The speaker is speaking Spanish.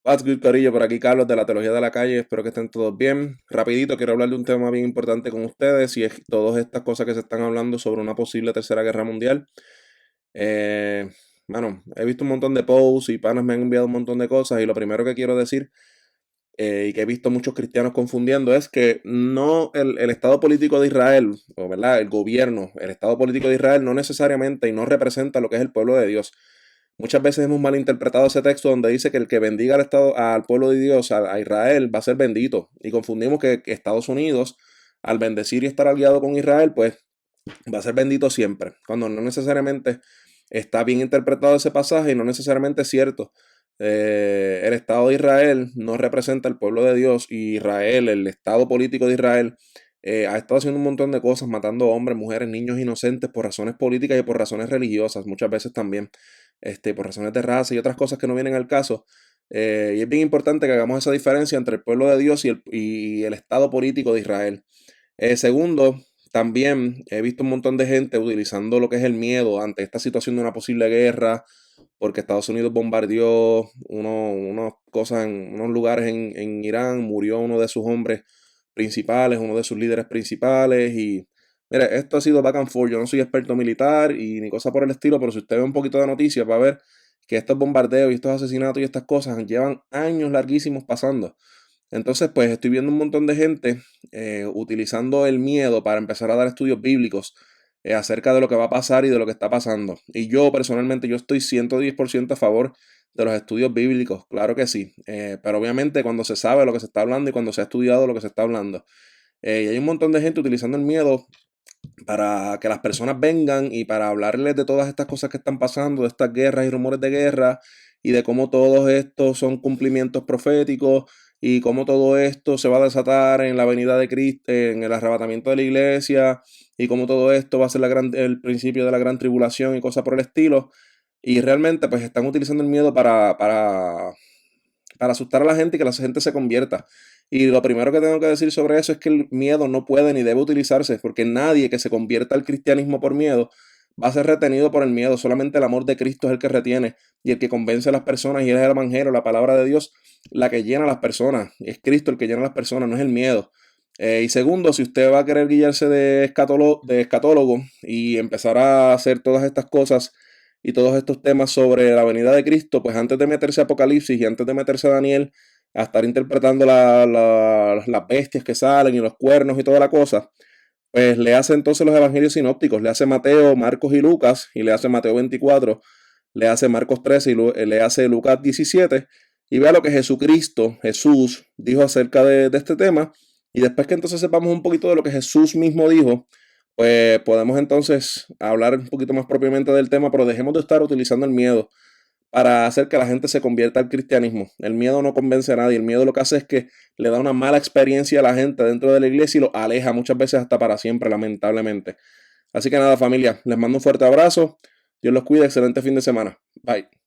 What's good, Corillo? Por aquí Carlos de la Teología de la Calle. Espero que estén todos bien. Rapidito, quiero hablar de un tema bien importante con ustedes y es todas estas cosas que se están hablando sobre una posible tercera guerra mundial. Eh, he visto un montón de posts y panas me han enviado un montón de cosas y lo primero que quiero decir y que he visto muchos cristianos confundiendo es que no el Estado político de Israel, o verdad, el gobierno, el Estado político de Israel no necesariamente y no representa lo que es el pueblo de Dios. Muchas veces hemos malinterpretado ese texto donde dice que el que bendiga al Estado, al pueblo de Dios, a Israel, va a ser bendito. Y confundimos que Estados Unidos, al bendecir y estar aliado con Israel, pues va a ser bendito siempre. Cuando no necesariamente está bien interpretado ese pasaje y no necesariamente es cierto. El Estado de Israel no representa al pueblo de Dios y Israel, el Estado político de Israel, ha estado haciendo un montón de cosas, matando hombres, mujeres, niños inocentes por razones políticas y por razones religiosas, muchas veces también, por razones de raza y otras cosas que no vienen al caso. Y es bien importante que hagamos esa diferencia entre el pueblo de Dios y el Estado político de Israel. Segundo, también he visto un montón de gente utilizando lo que es el miedo ante esta situación de una posible guerra, porque Estados Unidos bombardeó unas cosas en unos lugares en Irán, murió uno de sus hombres principales, uno de sus líderes principales y mire, esto ha sido back and forth. Yo no soy experto militar y ni cosa por el estilo, pero si usted ve un poquito de noticias va a ver que estos bombardeos y estos asesinatos y estas cosas llevan años larguísimos pasando. Entonces, pues estoy viendo un montón de gente utilizando el miedo para empezar a dar estudios bíblicos acerca de lo que va a pasar y de lo que está pasando. Y yo personalmente, yo estoy 110% a favor de los estudios bíblicos, claro que sí. Pero obviamente cuando se sabe lo que se está hablando y cuando se ha estudiado lo que se está hablando. Y hay un montón de gente utilizando el miedo para que las personas vengan y para hablarles de todas estas cosas que están pasando, de estas guerras y rumores de guerra, y de cómo todos estos son cumplimientos proféticos, y cómo todo esto se va a desatar en la venida de Cristo, en el arrebatamiento de la iglesia, y cómo todo esto va a ser el principio de la gran tribulación y cosas por el estilo. Y realmente pues están utilizando el miedo para asustar a la gente y que la gente se convierta. Y lo primero que tengo que decir sobre eso es que el miedo no puede ni debe utilizarse, porque nadie que se convierta al cristianismo por miedo va a ser retenido por el miedo. Solamente el amor de Cristo es el que retiene y el que convence a las personas, y es el evangelio, la palabra de Dios, la que llena a las personas. Es Cristo el que llena a las personas, no es el miedo. Y segundo, si usted va a querer guiarse de escatólogo y empezar a hacer todas estas cosas y todos estos temas sobre la venida de Cristo, pues antes de meterse a Apocalipsis y antes de meterse a Daniel, a estar interpretando las bestias que salen y los cuernos y toda la cosa, pues le hace entonces los evangelios sinópticos, le hace Mateo, Marcos y Lucas, y le hace Mateo 24, le hace Marcos 13 y le hace Lucas 17, y vea lo que Jesús, dijo acerca de este tema, y después que entonces sepamos un poquito de lo que Jesús mismo dijo, pues podemos entonces hablar un poquito más propiamente del tema, pero dejemos de estar utilizando el miedo para hacer que la gente se convierta al cristianismo. El miedo no convence a nadie, el miedo lo que hace es que le da una mala experiencia a la gente dentro de la iglesia y lo aleja muchas veces hasta para siempre, lamentablemente. Así que nada, familia, les mando un fuerte abrazo, Dios los cuide, excelente fin de semana. Bye.